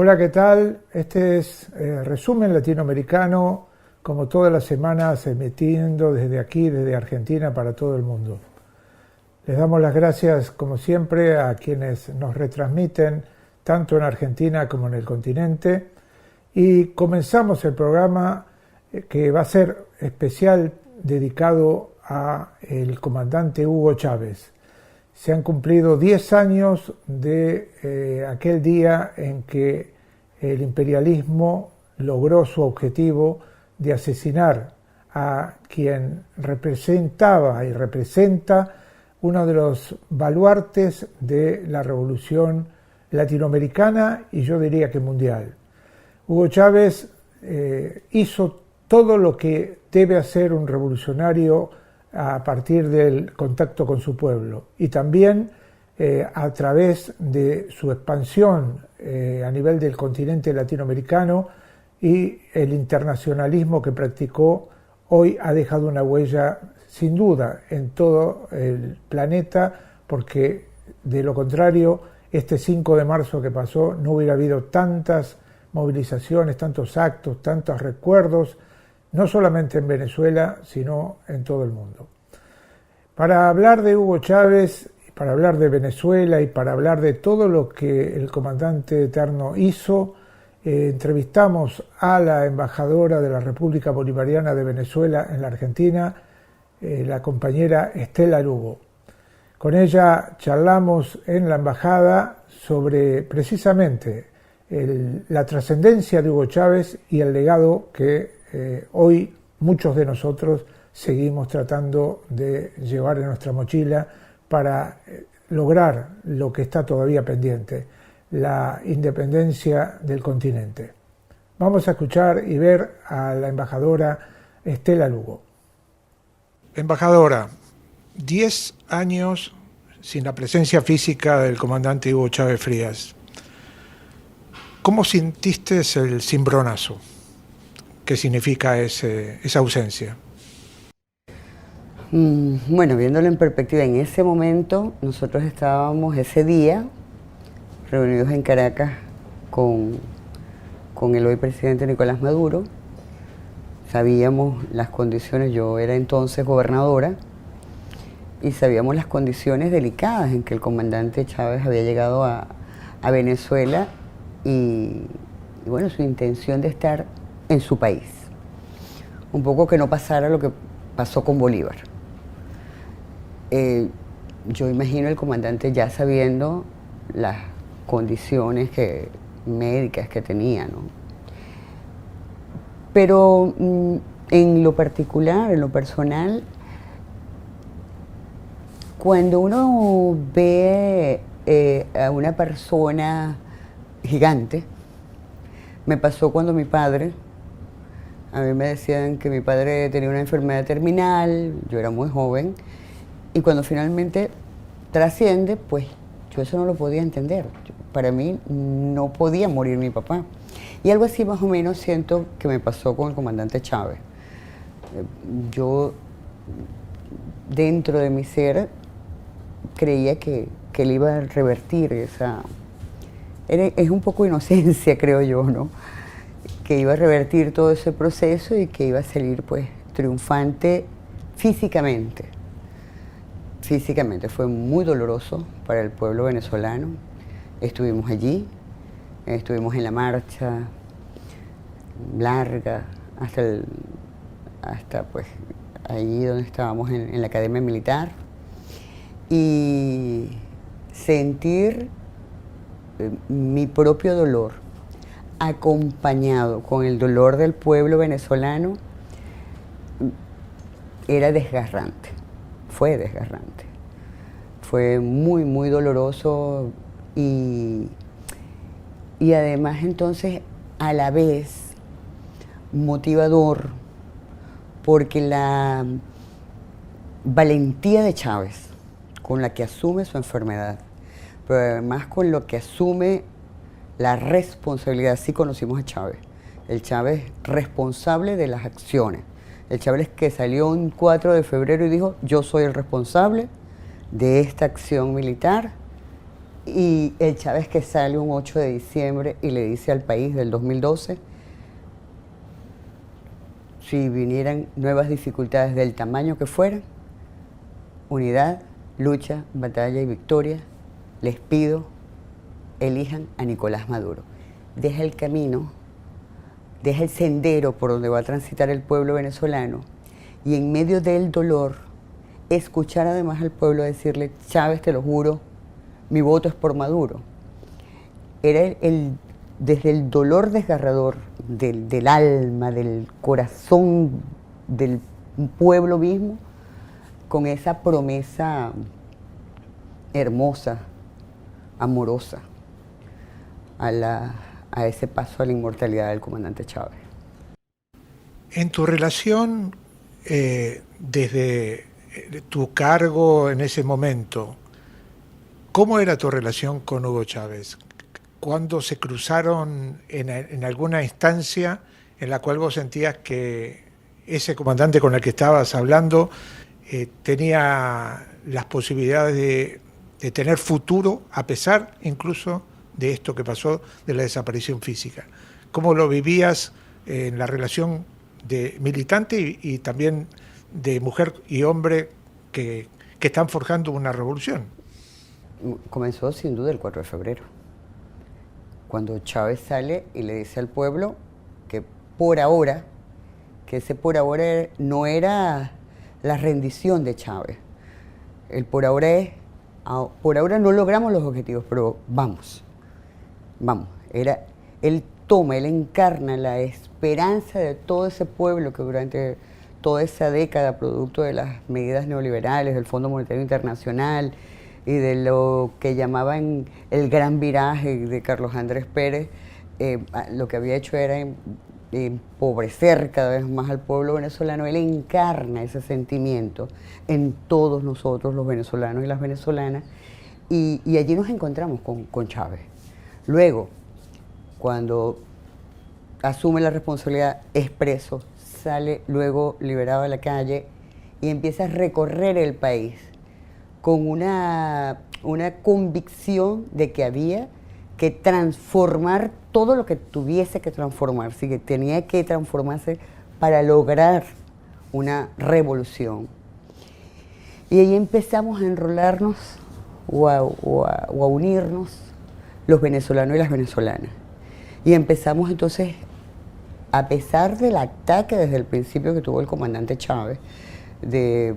Hola, ¿qué tal? Este es Resumen Latinoamericano, como todas las semanas, emitiendo desde aquí, desde Argentina, para todo el mundo. Les damos las gracias, como siempre, a quienes nos retransmiten, tanto en Argentina como en el continente. Y comenzamos el programa que va a ser especial, dedicado al comandante Hugo Chávez. Se han cumplido 10 años de aquel día en que el imperialismo logró su objetivo de asesinar a quien representaba y representa uno de los baluartes de la revolución latinoamericana y yo diría que mundial. Hugo Chávez hizo todo lo que debe hacer un revolucionario a partir del contacto con su pueblo y también a través de su expansión a nivel del continente latinoamericano y el internacionalismo que practicó, hoy ha dejado una huella sin duda en todo el planeta, porque de lo contrario este 5 de marzo que pasó no hubiera habido tantas movilizaciones, tantos actos, tantos recuerdos, no solamente en Venezuela, sino en todo el mundo. Para hablar de Hugo Chávez, para hablar de Venezuela y para hablar de todo lo que el comandante eterno hizo, entrevistamos a la embajadora de la República Bolivariana de Venezuela en la Argentina, la compañera Estela Lugo. Con ella charlamos en la embajada sobre precisamente la trascendencia de Hugo Chávez y el legado que hoy muchos de nosotros seguimos tratando de llevar en nuestra mochila para lograr lo que está todavía pendiente, la independencia del continente. Vamos a escuchar y ver a la embajadora Estela Lugo. Embajadora, 10 años sin la presencia física del comandante Hugo Chávez Frías. ¿Cómo sintiste el cimbronazo? ¿Qué significa esa ausencia? Bueno, viéndolo en perspectiva, en ese momento nosotros estábamos ese día reunidos en Caracas con el hoy presidente Nicolás Maduro. Sabíamos las condiciones, yo era entonces gobernadora, y sabíamos las condiciones delicadas en que el comandante Chávez había llegado a Venezuela y bueno, su intención de estar en su país. Un poco que no pasara lo que pasó con Bolívar. Yo imagino el comandante ya sabiendo las condiciones médicas que tenía, ¿no? Pero en lo particular, en lo personal, cuando uno ve a una persona gigante, me pasó cuando mi padre, a mí me decían que mi padre tenía una enfermedad terminal, yo era muy joven, y cuando finalmente trasciende, pues yo eso no lo podía entender. Para mí no podía morir mi papá. Y algo así más o menos siento que me pasó con el comandante Chávez. Yo, dentro de mi ser, creía que él iba a revertir esa... Es un poco inocencia, creo yo, ¿no? Que iba a revertir todo ese proceso y que iba a salir, pues, triunfante físicamente. Físicamente fue muy doloroso para el pueblo venezolano. Estuvimos allí, estuvimos en la marcha larga hasta pues allí donde estábamos en la academia militar, y sentir mi propio dolor acompañado con el dolor del pueblo venezolano era desgarrante. Fue desgarrante, fue muy, muy doloroso y además entonces a la vez motivador, porque la valentía de Chávez con la que asume su enfermedad, pero además con lo que asume la responsabilidad. Sí conocimos a Chávez, el Chávez responsable de las acciones. El Chávez que salió un 4 de febrero y dijo: yo soy el responsable de esta acción militar Y el Chávez que sale un 8 de diciembre y le dice al país del 2012, si vinieran nuevas dificultades del tamaño que fueran, unidad, lucha, batalla y victoria, les pido, elijan a Nicolás Maduro. Deja el camino, deja el sendero por donde va a transitar el pueblo venezolano y en medio del dolor, escuchar además al pueblo decirle, Chávez, te lo juro, mi voto es por Maduro. Era desde el dolor desgarrador del alma, del corazón del pueblo mismo, con esa promesa hermosa, amorosa, a ese paso a la inmortalidad del comandante Chávez. En tu relación, desde tu cargo en ese momento, ¿cómo era tu relación con Hugo Chávez? ¿Cuándo se cruzaron en alguna instancia en la cual vos sentías que ese comandante con el que estabas hablando tenía las posibilidades de tener futuro, a pesar incluso de esto que pasó, de la desaparición física? ¿Cómo lo vivías en la relación de militante y también de mujer y hombre que están forjando una revolución? Comenzó sin duda el 4 de febrero, cuando Chávez sale y le dice al pueblo que por ahora, que ese por ahora no era la rendición de Chávez. El por ahora es, por ahora no logramos los objetivos, pero vamos. Él toma, él encarna la esperanza de todo ese pueblo que durante toda esa década, producto de las medidas neoliberales, del Fondo Monetario Internacional y de lo que llamaban el gran viraje de Carlos Andrés Pérez, lo que había hecho era empobrecer cada vez más al pueblo venezolano. Él encarna ese sentimiento en todos nosotros, los venezolanos y las venezolanas, y allí nos encontramos con Chávez. Luego, cuando asume la responsabilidad, es preso, sale luego liberado a la calle y empieza a recorrer el país con una convicción de que había que transformar todo lo que tuviese que transformarse, que tenía que transformarse para lograr una revolución. Y ahí empezamos a enrolarnos o a unirnos los venezolanos y las venezolanas. Y empezamos entonces, a pesar del ataque desde el principio que tuvo el comandante Chávez, de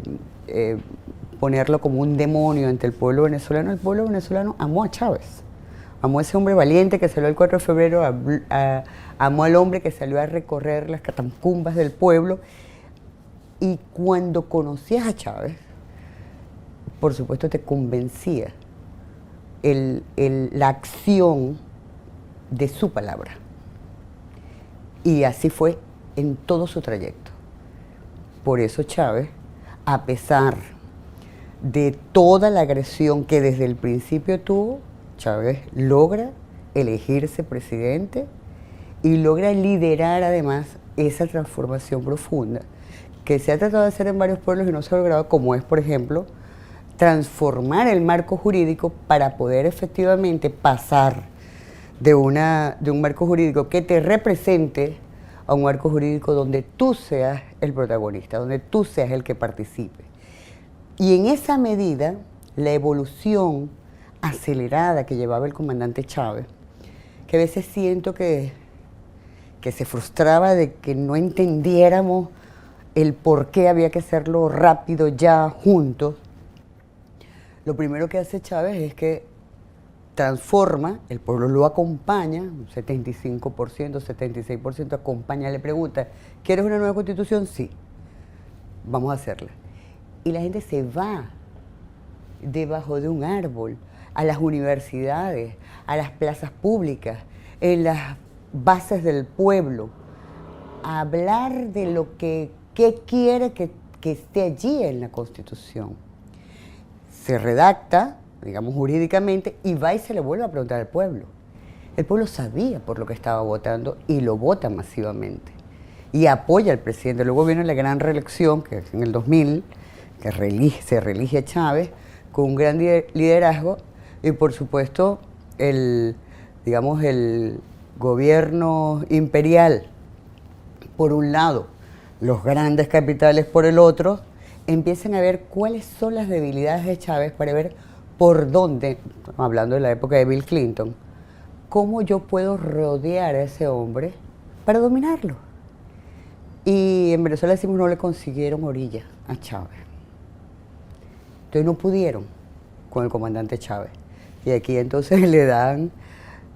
ponerlo como un demonio ante el pueblo venezolano amó a Chávez. Amó a ese hombre valiente que salió el 4 de febrero, amó al hombre que salió a recorrer las catacumbas del pueblo. Y cuando conocías a Chávez, por supuesto te convencía la acción de su palabra. Y así fue en todo su trayecto. Por eso Chávez, a pesar de toda la agresión que desde el principio tuvo, Chávez logra elegirse presidente y logra liderar además esa transformación profunda que se ha tratado de hacer en varios pueblos y no se ha logrado, como es, por ejemplo, transformar el marco jurídico para poder efectivamente pasar de un marco jurídico que te represente a un marco jurídico donde tú seas el protagonista, donde tú seas el que participe. Y en esa medida, la evolución acelerada que llevaba el comandante Chávez, que a veces siento que se frustraba de que no entendiéramos el por qué había que hacerlo rápido, ya, juntos. Lo primero que hace Chávez es que transforma, el pueblo lo acompaña, un 75%, 76% acompaña, le pregunta, ¿quieres una nueva constitución? Sí, vamos a hacerla. Y la gente se va debajo de un árbol, a las universidades, a las plazas públicas, en las bases del pueblo, a hablar de lo que quiere que esté allí en la Constitución. Se redacta, digamos jurídicamente, y va y se le vuelve a preguntar al pueblo. El pueblo sabía por lo que estaba votando y lo vota masivamente. Y apoya al presidente. Luego viene la gran reelección, que es en el 2000, que se reelige a Chávez, con un gran liderazgo, Y por supuesto, digamos, el gobierno imperial, por un lado, los grandes capitales por el otro, empiezan a ver cuáles son las debilidades de Chávez para ver por dónde, hablando de la época de Bill Clinton, cómo yo puedo rodear a ese hombre para dominarlo. Y en Venezuela decimos no le consiguieron orilla a Chávez. Entonces no pudieron con el comandante Chávez. Y aquí entonces le dan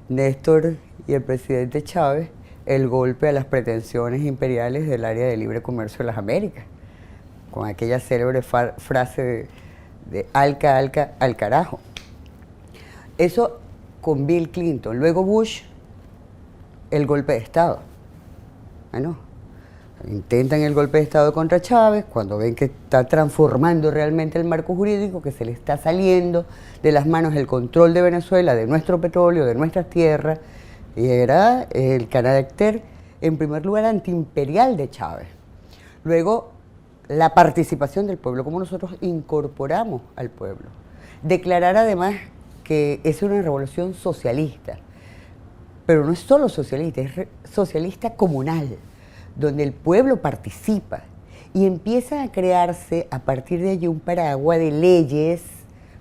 Néstor y el presidente Chávez el golpe a las pretensiones imperiales del área de libre comercio de las Américas, con aquella célebre frase de alca, alca, al carajo. Eso con Bill Clinton. Luego Bush, el golpe de Estado. Bueno, intentan el golpe de Estado contra Chávez, cuando ven que está transformando realmente el marco jurídico, que se le está saliendo de las manos el control de Venezuela, de nuestro petróleo, de nuestras tierras, y era el carácter, en primer lugar, antiimperial de Chávez. Luego, la participación del pueblo, cómo nosotros incorporamos al pueblo. Declarar además que es una revolución socialista, pero no es solo socialista, es socialista comunal, donde el pueblo participa y empieza a crearse a partir de allí un paraguas de leyes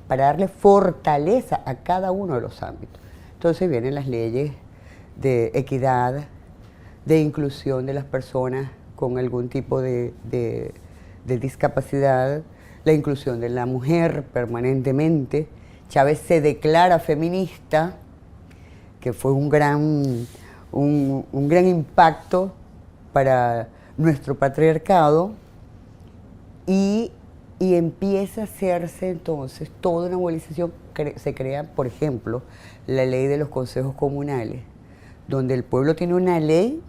para darle fortaleza a cada uno de los ámbitos. Entonces vienen las leyes de equidad, de inclusión de las personas con algún tipo de discapacidad, la inclusión de la mujer permanentemente. Chávez se declara feminista, que fue un gran impacto para nuestro patriarcado, y empieza a hacerse entonces toda una movilización. Se crea, por ejemplo, la ley de los consejos comunales, donde el pueblo tiene una ley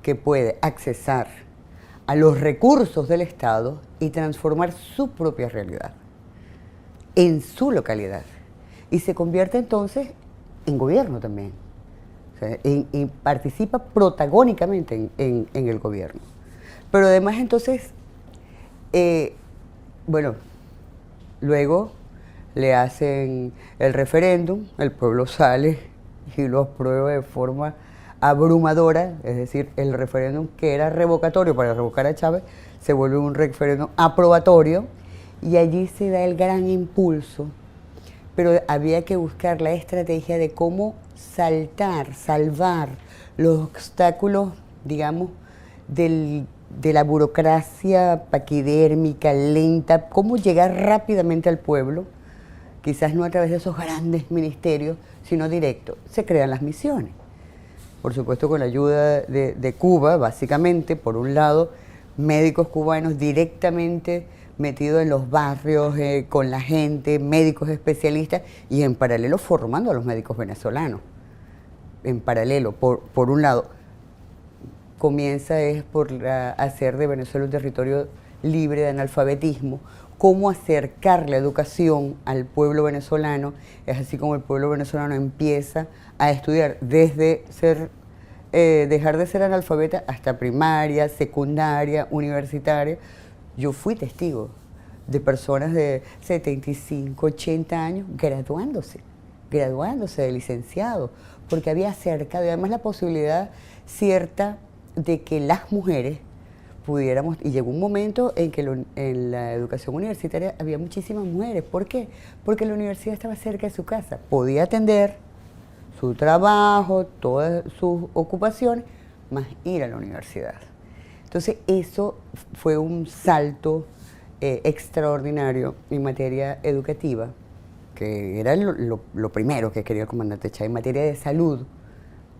que puede accesar a los recursos del Estado y transformar su propia realidad en su localidad. Y se convierte entonces en gobierno también. O sea, y participa protagónicamente en el gobierno. Pero además entonces, bueno, luego le hacen el referéndum, el pueblo sale y lo aprueba de forma abrumadora, es decir, el referéndum que era revocatorio para revocar a Chávez, se vuelve un referéndum aprobatorio, y allí se da el gran impulso. Pero había que buscar la estrategia de cómo salvar los obstáculos, digamos, de la burocracia paquidérmica, lenta, cómo llegar rápidamente al pueblo, quizás no a través de esos grandes ministerios, sino directo. Se crean las misiones. Por supuesto, con la ayuda de Cuba, básicamente, por un lado, médicos cubanos directamente metidos en los barrios, con la gente, médicos especialistas, y en paralelo formando a los médicos venezolanos. En paralelo, por un lado, comienza por hacer de Venezuela un territorio libre de analfabetismo. Cómo acercar la educación al pueblo venezolano, es así como el pueblo venezolano empieza a estudiar desde dejar de ser analfabeta hasta primaria, secundaria, universitaria. Yo fui testigo de personas de 75, 80 años graduándose de licenciado, porque había acercado, y además la posibilidad cierta de que las mujeres pudiéramos, y llegó un momento en que en la educación universitaria había muchísimas mujeres. ¿Por qué? Porque la universidad estaba cerca de su casa, podía atender su trabajo, todas sus ocupaciones, más ir a la universidad. Entonces eso fue un salto extraordinario en materia educativa, que era lo primero que quería el comandante Chávez, en materia de salud,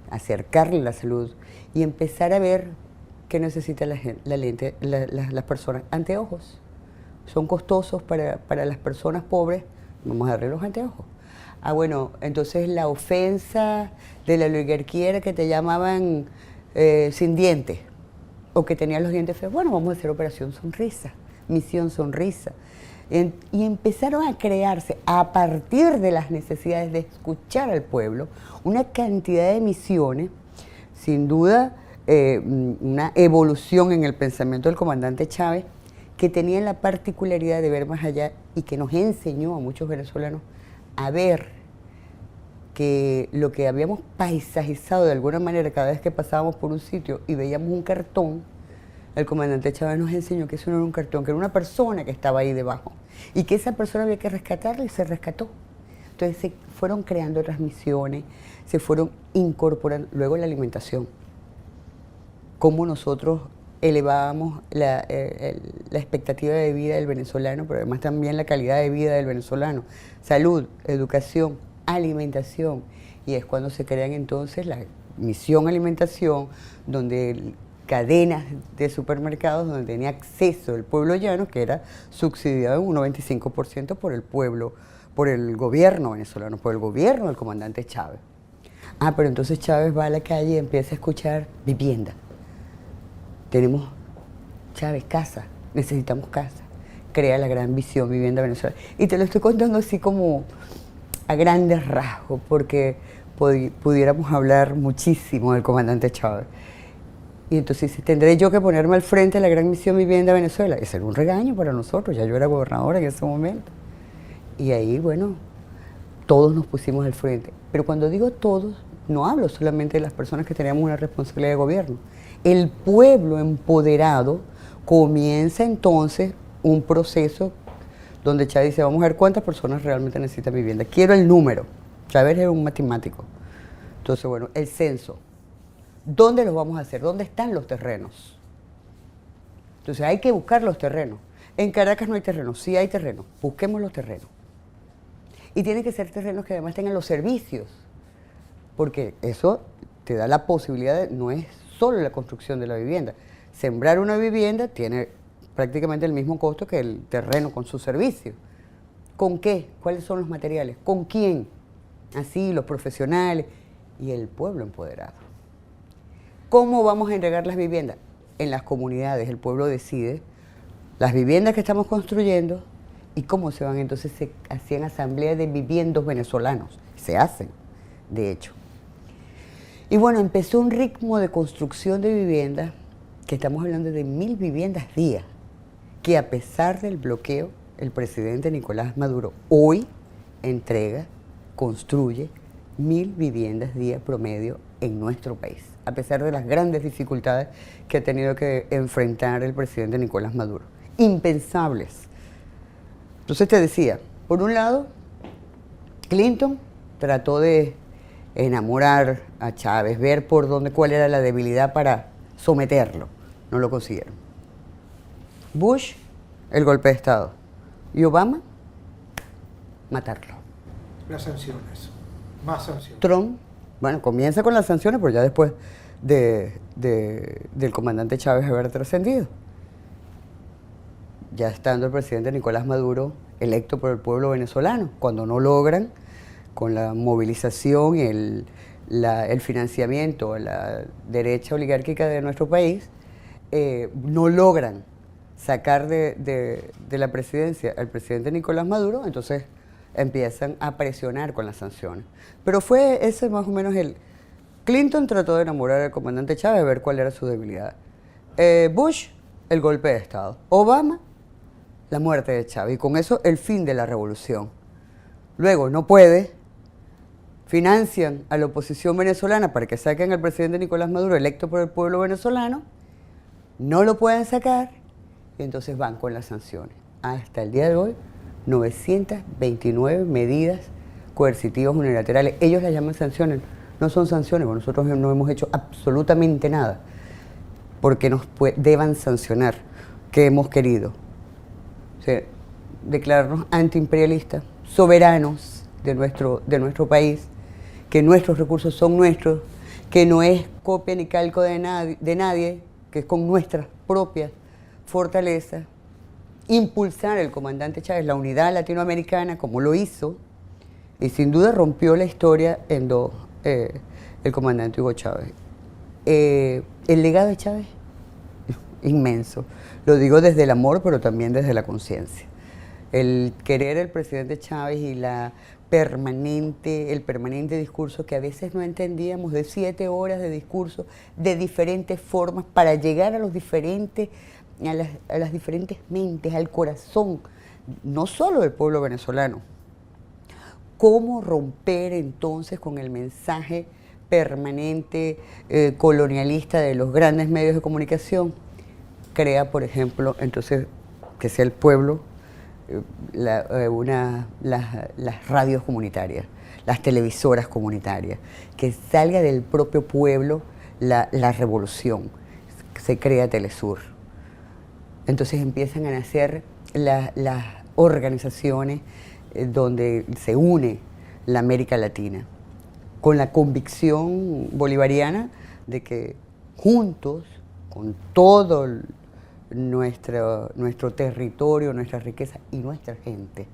acercarle la salud y empezar a ver qué necesita las personas. Anteojos. Son costosos para las personas pobres, vamos a darle los anteojos. Ah, bueno, entonces la ofensa de la oligarquía era que te llamaban sin dientes, o que tenían los dientes feos. Bueno, vamos a hacer operación sonrisa, misión sonrisa. Y empezaron a crearse, a partir de las necesidades de escuchar al pueblo, una cantidad de misiones, sin duda, una evolución en el pensamiento del comandante Chávez, que tenía la particularidad de ver más allá y que nos enseñó a muchos venezolanos a ver que lo que habíamos paisajizado de alguna manera cada vez que pasábamos por un sitio y veíamos un cartón, el comandante Chávez nos enseñó que eso no era un cartón, que era una persona que estaba ahí debajo y que esa persona había que rescatarla y se rescató. Entonces se fueron creando transmisiones, se fueron incorporando, luego la alimentación, cómo nosotros elevábamos la expectativa de vida del venezolano, pero además también la calidad de vida del venezolano, salud, educación, alimentación, y es cuando se crean entonces la misión alimentación, donde cadenas de supermercados donde tenía acceso el pueblo llano, que era subsidiado en un 95% por el pueblo, por el gobierno venezolano, por el gobierno del comandante Chávez. Ah, pero entonces Chávez va a la calle y empieza a escuchar vivienda. Tenemos, Chávez, casa, necesitamos casa. Crea la gran visión Vivienda Venezuela. Y te lo estoy contando así como a grandes rasgos, porque pudiéramos hablar muchísimo del comandante Chávez. Y entonces tendré yo que ponerme al frente de la gran misión Vivienda Venezuela. Ese era un regaño para nosotros, ya yo era gobernadora en ese momento. Y ahí, bueno, todos nos pusimos al frente. Pero cuando digo todos, no hablo solamente de las personas que teníamos una responsabilidad de gobierno. El pueblo empoderado comienza entonces un proceso donde Chávez dice, vamos a ver cuántas personas realmente necesitan vivienda. Quiero el número. Chávez era un matemático. Entonces, bueno, el censo. ¿Dónde los vamos a hacer? ¿Dónde están los terrenos? Entonces hay que buscar los terrenos. En Caracas no hay terrenos, sí hay terrenos. Busquemos los terrenos. Y tienen que ser terrenos que además tengan los servicios, porque eso te da la posibilidad de, no es solo la construcción de la vivienda. Sembrar una vivienda tiene prácticamente el mismo costo que el terreno con su servicio. ¿Con qué? ¿Cuáles son los materiales? ¿Con quién? Así, los profesionales y el pueblo empoderado. ¿Cómo vamos a entregar las viviendas? En las comunidades, el pueblo decide las viviendas que estamos construyendo y cómo se van. Entonces se hacían asambleas de viviendos venezolanos, se hacen, de hecho. Y bueno, empezó un ritmo de construcción de viviendas, que estamos hablando de 1000 viviendas día, que a pesar del bloqueo, el presidente Nicolás Maduro hoy entrega, construye 1000 viviendas día promedio en nuestro país, a pesar de las grandes dificultades que ha tenido que enfrentar el presidente Nicolás Maduro. Impensables. Entonces te decía, por un lado, Clinton trató de enamorar a Chávez, ver por dónde, cuál era la debilidad para someterlo. No lo consiguieron. Bush, el golpe de Estado. Y Obama, matarlo. Las sanciones. Más sanciones. Trump, bueno, comienza con las sanciones, pero ya después del comandante Chávez haber trascendido. Ya estando el presidente Nicolás Maduro electo por el pueblo venezolano, cuando no logran, con la movilización y el financiamiento a la derecha oligárquica de nuestro país, no logran sacar de la presidencia al presidente Nicolás Maduro, entonces empiezan a presionar con las sanciones. Pero fue ese más o menos el... Clinton trató de enamorar al comandante Chávez, a ver cuál era su debilidad. Bush, el golpe de Estado. Obama, la muerte de Chávez. Y con eso, el fin de la revolución. Luego, no puede, financian a la oposición venezolana para que saquen al presidente Nicolás Maduro, electo por el pueblo venezolano, no lo pueden sacar, y entonces van con las sanciones. Hasta el día de hoy, 929 medidas coercitivas unilaterales. Ellos las llaman sanciones, no son sanciones, porque nosotros no hemos hecho absolutamente nada porque nos deban sancionar, que hemos querido. O sea, declararnos antiimperialistas, soberanos de nuestro país, que nuestros recursos son nuestros, que no es copia ni calco de nadie, que es con nuestras propias fortalezas. Impulsar el comandante Chávez, la unidad latinoamericana, como lo hizo, y sin duda rompió la historia en dos, el comandante Hugo Chávez. El legado de Chávez, inmenso. Lo digo desde el amor, pero también desde la conciencia. El querer al presidente Chávez y el permanente discurso que a veces no entendíamos, de 7 horas de discurso, de diferentes formas, para llegar a las diferentes mentes, al corazón, no solo del pueblo venezolano, ¿Cómo romper entonces con el mensaje permanente colonialista de los grandes medios de comunicación? Crea, por ejemplo, entonces, que sea el pueblo, las radios comunitarias, las televisoras comunitarias, que salga del propio pueblo la revolución. Se crea Telesur. Entonces empiezan a nacer las organizaciones donde se une la América Latina, con la convicción bolivariana de que juntos, con todo nuestro territorio, nuestra riqueza y nuestra gente,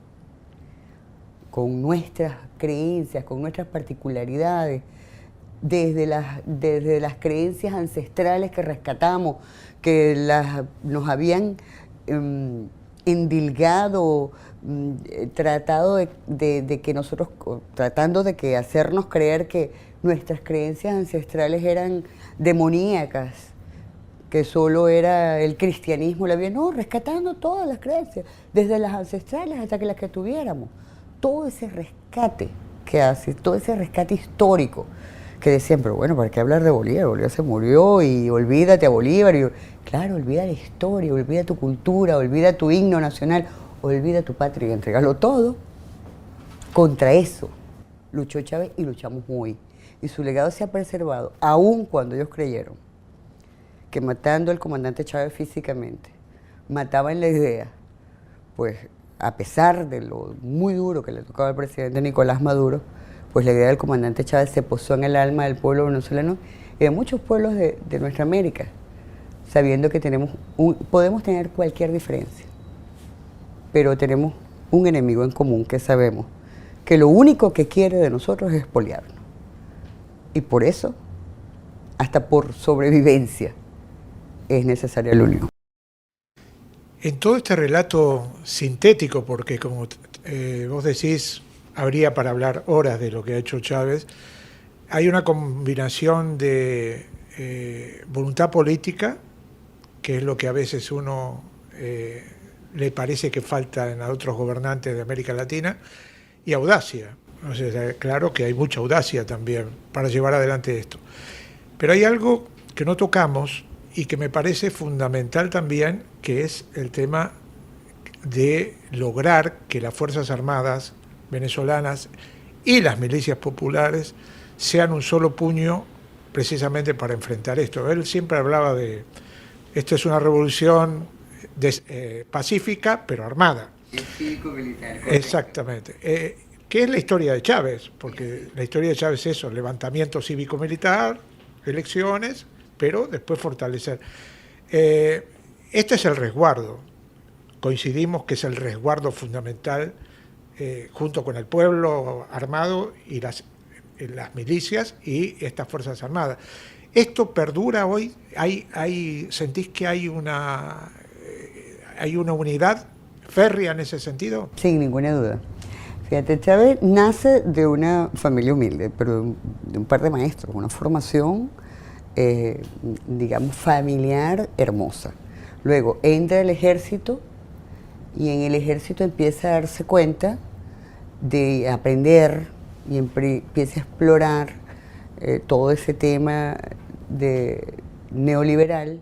con nuestras creencias, con nuestras particularidades, desde las creencias ancestrales que rescatamos, que nos habían endilgado, tratando de que hacernos creer que nuestras creencias ancestrales eran demoníacas, que solo era el cristianismo, no, rescatando todas las creencias, desde las ancestrales hasta que las que tuviéramos. Todo ese rescate que hace, todo ese rescate histórico, que decían, pero bueno, ¿para qué hablar de Bolívar? Bolívar se murió y olvídate a Bolívar. Y, claro, olvida la historia, olvida tu cultura, olvida tu himno nacional, olvida tu patria y entregalo todo. Contra eso luchó Chávez y luchamos hoy. Y su legado se ha preservado, aun cuando ellos creyeron que matando al comandante Chávez físicamente, mataban la idea, pues a pesar de lo muy duro que le tocaba al presidente Nicolás Maduro, pues la idea del comandante Chávez se posó en el alma del pueblo venezolano y de muchos pueblos de nuestra América, sabiendo que podemos tener cualquier diferencia, pero tenemos un enemigo en común que sabemos que lo único que quiere de nosotros es expoliarnos. Y por eso, hasta por sobrevivencia, es necesaria la unión. En todo este relato sintético, porque como vos decís, habría para hablar horas de lo que ha hecho Chávez, hay una combinación de voluntad política, que es lo que a veces uno le parece que falta en otros gobernantes de América Latina, y audacia. O sea, claro que hay mucha audacia también para llevar adelante esto. Pero hay algo que no tocamos y que me parece fundamental también, que es el tema de lograr que las Fuerzas Armadas venezolanas y las milicias populares sean un solo puño precisamente para enfrentar esto. Él siempre hablaba de, esto es una revolución pacífica, pero armada. Cívico-militar. Exactamente. ¿Qué es la historia de Chávez? Porque la historia de Chávez es eso, levantamiento cívico-militar, elecciones, pero después fortalecer. Este es el resguardo. Coincidimos que es el resguardo fundamental junto con el pueblo armado y las milicias y estas Fuerzas Armadas. ¿Esto perdura hoy? ¿Sentís que hay una unidad férrea en ese sentido? Sin ninguna duda. Fíjate, Chávez nace de una familia humilde, pero de un par de maestros, una formación, digamos, familiar hermosa. Luego entra al ejército y en el ejército empieza a darse cuenta de aprender y empieza a explorar todo ese tema de neoliberal,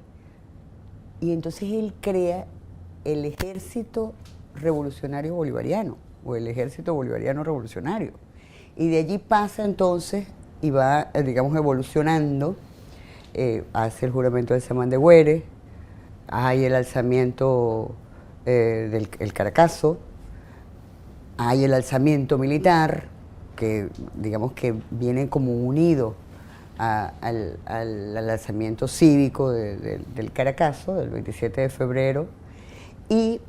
y entonces él crea el Ejército Revolucionario Bolivariano o el Ejército Bolivariano Revolucionario, y de allí pasa entonces y va, digamos, evolucionando, hace el juramento de Samán de Güeres, hay el alzamiento del Caracazo, hay el alzamiento militar, que digamos que viene como unido al alzamiento cívico del Caracazo, del 27 de febrero, y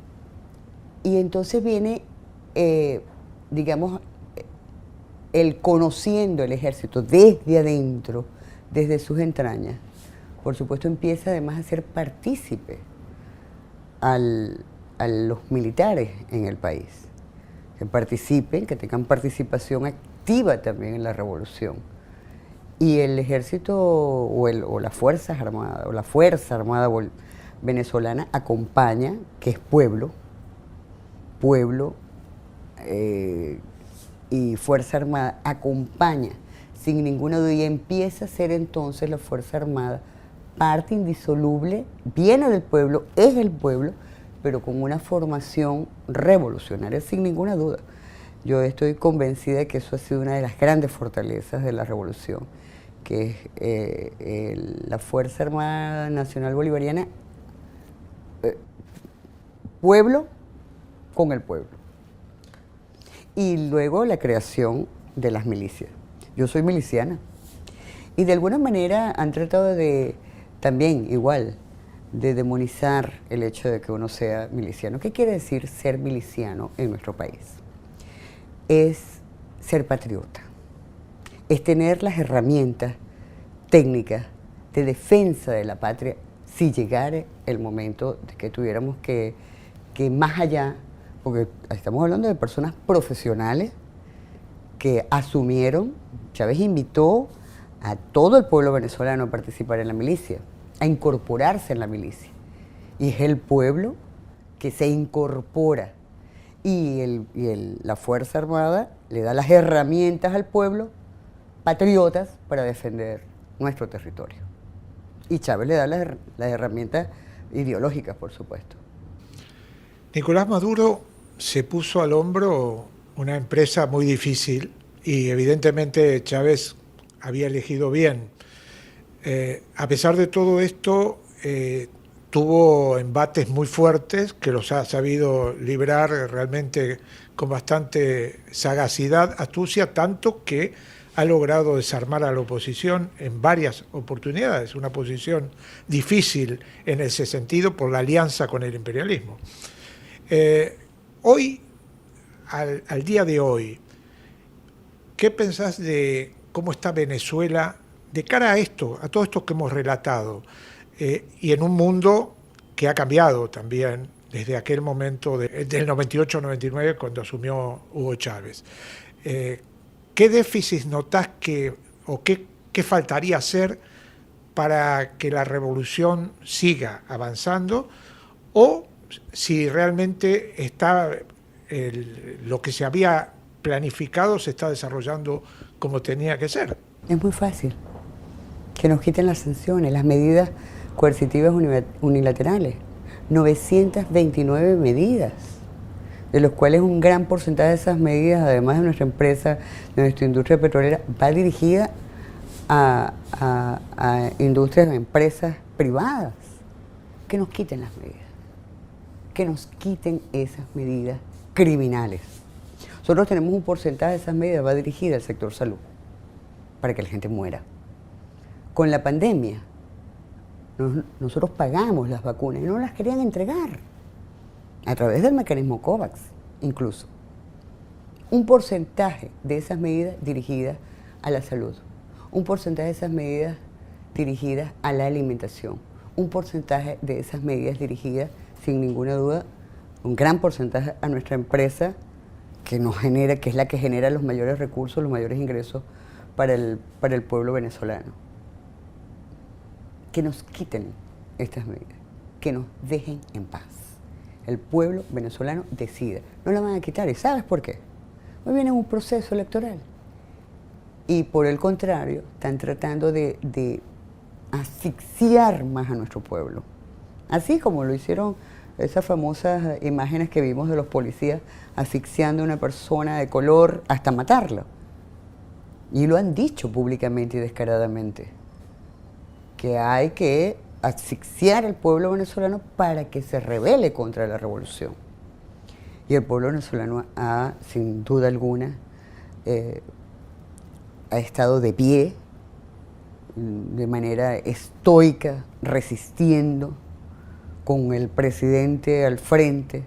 entonces viene, digamos, el conociendo el ejército desde adentro, desde sus entrañas. Por supuesto empieza además a ser partícipe a los militares en el país, que participen, que tengan participación activa también en la revolución. Y el ejército o las Fuerzas Armadas, o la Fuerza Armada venezolana acompaña, que es pueblo y Fuerza Armada acompaña sin ninguna duda y empieza a ser entonces la Fuerza Armada parte indisoluble, viene del pueblo, es el pueblo, pero con una formación revolucionaria sin ninguna duda. Yo estoy convencida de que eso ha sido una de las grandes fortalezas de la revolución, que es la Fuerza Armada Nacional Bolivariana, pueblo con el pueblo. Y luego la creación de las milicias. Yo soy miliciana. Y de alguna manera han tratado de, también igual, de demonizar el hecho de que uno sea miliciano. ¿Qué quiere decir ser miliciano en nuestro país? Es ser patriota. Es tener las herramientas técnicas de defensa de la patria si llegara el momento de que tuviéramos que más allá, porque estamos hablando de personas profesionales que asumieron, Chávez invitó a todo el pueblo venezolano a participar en la milicia, a incorporarse en la milicia. Y es el pueblo que se incorpora y la Fuerza Armada le da las herramientas al pueblo, patriotas, para defender nuestro territorio. Y Chávez le da las herramientas ideológicas, por supuesto. Nicolás Maduro se puso al hombro una empresa muy difícil y evidentemente Chávez había elegido bien. A pesar de todo esto, tuvo embates muy fuertes que los ha sabido librar realmente con bastante sagacidad, astucia, tanto que ha logrado desarmar a la oposición en varias oportunidades, una posición difícil en ese sentido por la alianza con el imperialismo. Hoy, al día de hoy, ¿qué pensás de cómo está Venezuela de cara a esto, a todo esto que hemos relatado? Y en un mundo que ha cambiado también desde aquel momento del 98-99 cuando asumió Hugo Chávez. ¿Qué déficit notás o qué faltaría hacer para que la revolución siga avanzando? O si realmente está lo que se había planificado se está desarrollando como tenía que ser. Es muy fácil. Que nos quiten las sanciones, las medidas coercitivas unilaterales. 929 medidas, de los cuales un gran porcentaje de esas medidas, además de nuestra empresa, de nuestra industria petrolera, va dirigida a industrias, a empresas privadas. Que nos quiten las medidas. Que nos quiten esas medidas criminales. Nosotros tenemos un porcentaje de esas medidas va dirigida al sector salud, para que la gente muera. Con la pandemia, nosotros pagamos las vacunas y no las querían entregar, a través del mecanismo COVAX, incluso. Un porcentaje de esas medidas dirigidas a la salud, un porcentaje de esas medidas dirigidas a la alimentación, un porcentaje de esas medidas dirigidas, sin ninguna duda, un gran porcentaje a nuestra empresa, que es la que genera los mayores recursos, los mayores ingresos para el pueblo venezolano. Que nos quiten estas medidas, que nos dejen en paz. El pueblo venezolano decide, no la van a quitar. ¿Y sabes por qué? Hoy viene un proceso electoral. Y por el contrario, están tratando de asfixiar más a nuestro pueblo. Así como lo hicieron esas famosas imágenes que vimos de los policías asfixiando a una persona de color hasta matarla. Y lo han dicho públicamente y descaradamente, que hay que asfixiar al pueblo venezolano para que se rebele contra la revolución. Y el pueblo venezolano ha, sin duda alguna, ha estado de pie, de manera estoica, resistiendo, con el presidente al frente,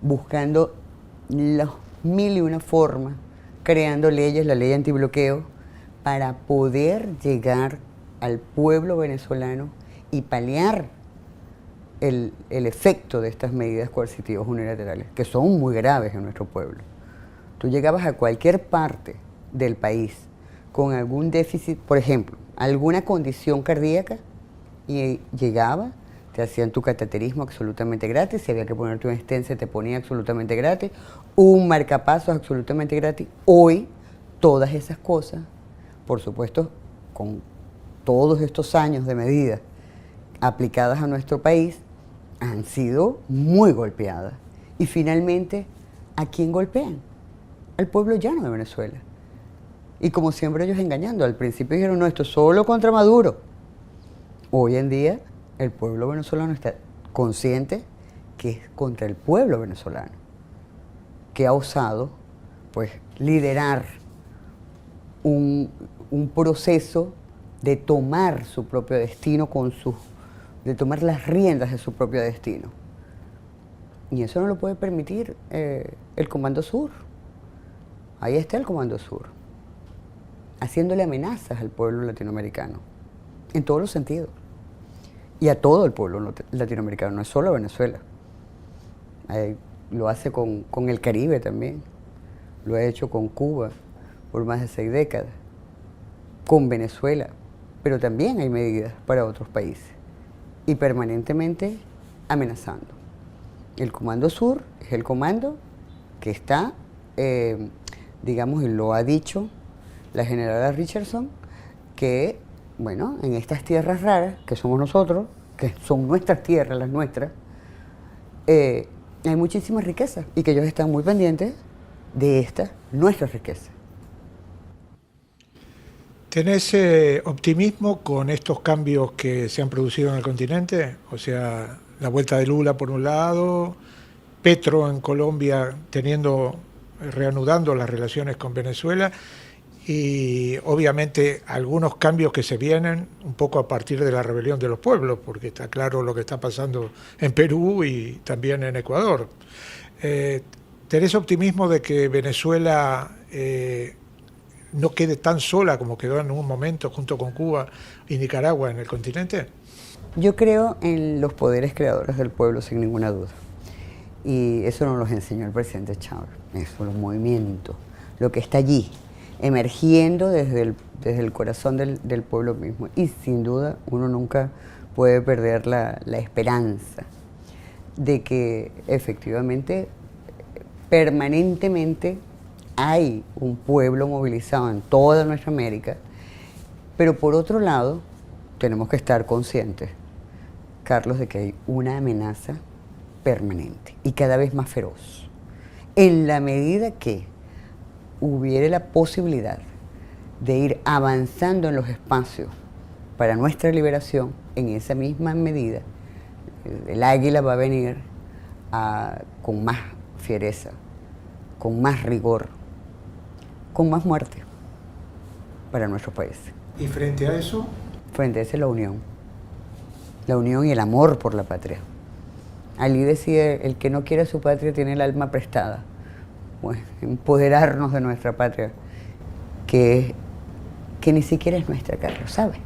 buscando las mil y una formas, creando leyes, la ley antibloqueo, para poder llegar al pueblo venezolano y paliar el efecto de estas medidas coercitivas unilaterales, que son muy graves en nuestro pueblo. Tú llegabas a cualquier parte del país con algún déficit, por ejemplo, alguna condición cardíaca, y llegaba, te hacían tu cateterismo absolutamente gratis, si había que ponerte un stent se te ponía absolutamente gratis, un marcapasos absolutamente gratis. Hoy, todas esas cosas, por supuesto, con todos estos años de medidas aplicadas a nuestro país, han sido muy golpeadas. Y finalmente, ¿a quién golpean? Al pueblo llano de Venezuela. Y como siempre ellos engañando, al principio dijeron, no, esto es solo contra Maduro. Hoy en día, el pueblo venezolano está consciente que es contra el pueblo venezolano, que ha osado, pues, liderar un proceso de tomar su propio destino de tomar las riendas de su propio destino. Y eso no lo puede permitir el Comando Sur. Ahí está el Comando Sur, haciéndole amenazas al pueblo latinoamericano, en todos los sentidos. Y a todo el pueblo latinoamericano, no es solo a Venezuela. Lo hace con el Caribe también, lo ha hecho con Cuba por más de 6 décadas, con Venezuela, pero también hay medidas para otros países y permanentemente amenazando. El Comando Sur es el comando que está, digamos, y lo ha dicho la generala Richardson, que, bueno, en estas tierras raras, que somos nosotros, que son nuestras tierras, las nuestras, hay muchísimas riquezas y que ellos están muy pendientes de estas, nuestras riquezas. ¿Tenés optimismo con estos cambios que se han producido en el continente? O sea, la vuelta de Lula por un lado, Petro en Colombia reanudando las relaciones con Venezuela y obviamente algunos cambios que se vienen un poco a partir de la rebelión de los pueblos, porque está claro lo que está pasando en Perú y también en Ecuador. ¿Tenés optimismo de que Venezuela no quede tan sola como quedó en un momento junto con Cuba y Nicaragua en el continente? Yo creo en los poderes creadores del pueblo, sin ninguna duda. Y eso nos lo enseñó el presidente Chávez. Eso, los movimientos, lo que está allí, emergiendo desde el corazón del pueblo mismo. Y sin duda uno nunca puede perder la esperanza de que efectivamente, permanentemente, hay un pueblo movilizado en toda nuestra América, pero por otro lado, tenemos que estar conscientes, Carlos, de que hay una amenaza permanente y cada vez más feroz. En la medida que hubiere la posibilidad de ir avanzando en los espacios para nuestra liberación, en esa misma medida, el águila va a venir con más fiereza, con más rigor, con más muerte para nuestro país. ¿Y frente a eso? Frente a eso, la unión y el amor por la patria. Allí decía, el que no quiere a su patria tiene el alma prestada. Pues, empoderarnos de nuestra patria, que ni siquiera es nuestra, Carlos, ¿sabes?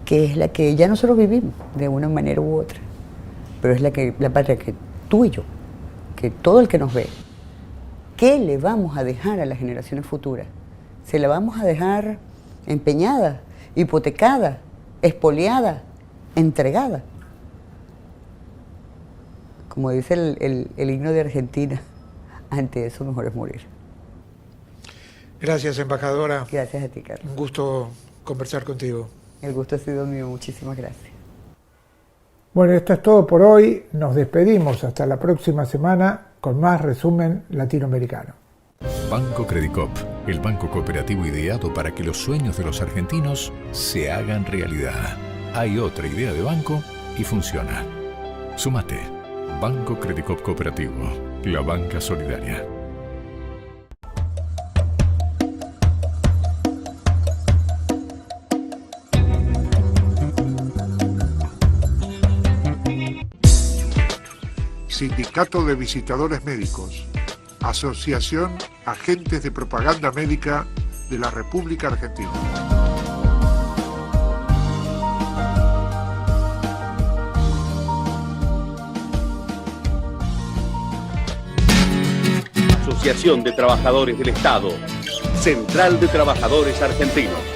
Que es la que ya nosotros vivimos de una manera u otra, pero es la patria que tú y yo, que todo el que nos ve, ¿qué le vamos a dejar a las generaciones futuras? ¿Se la vamos a dejar empeñada, hipotecada, expoliada, entregada? Como dice el himno de Argentina, ante eso mejor es morir. Gracias, embajadora. Gracias a ti, Carlos. Un gusto conversar contigo. El gusto ha sido mío. Muchísimas gracias. Bueno, esto es todo por hoy. Nos despedimos hasta la próxima semana con más resumen latinoamericano. Banco Credicop, el banco cooperativo ideado para que los sueños de los argentinos se hagan realidad. Hay otra idea de banco y funciona. Súmate. Banco Credicop Cooperativo, la banca solidaria. Sindicato de Visitadores Médicos, Asociación Agentes de Propaganda Médica de la República Argentina. Asociación de Trabajadores del Estado, Central de Trabajadores Argentinos.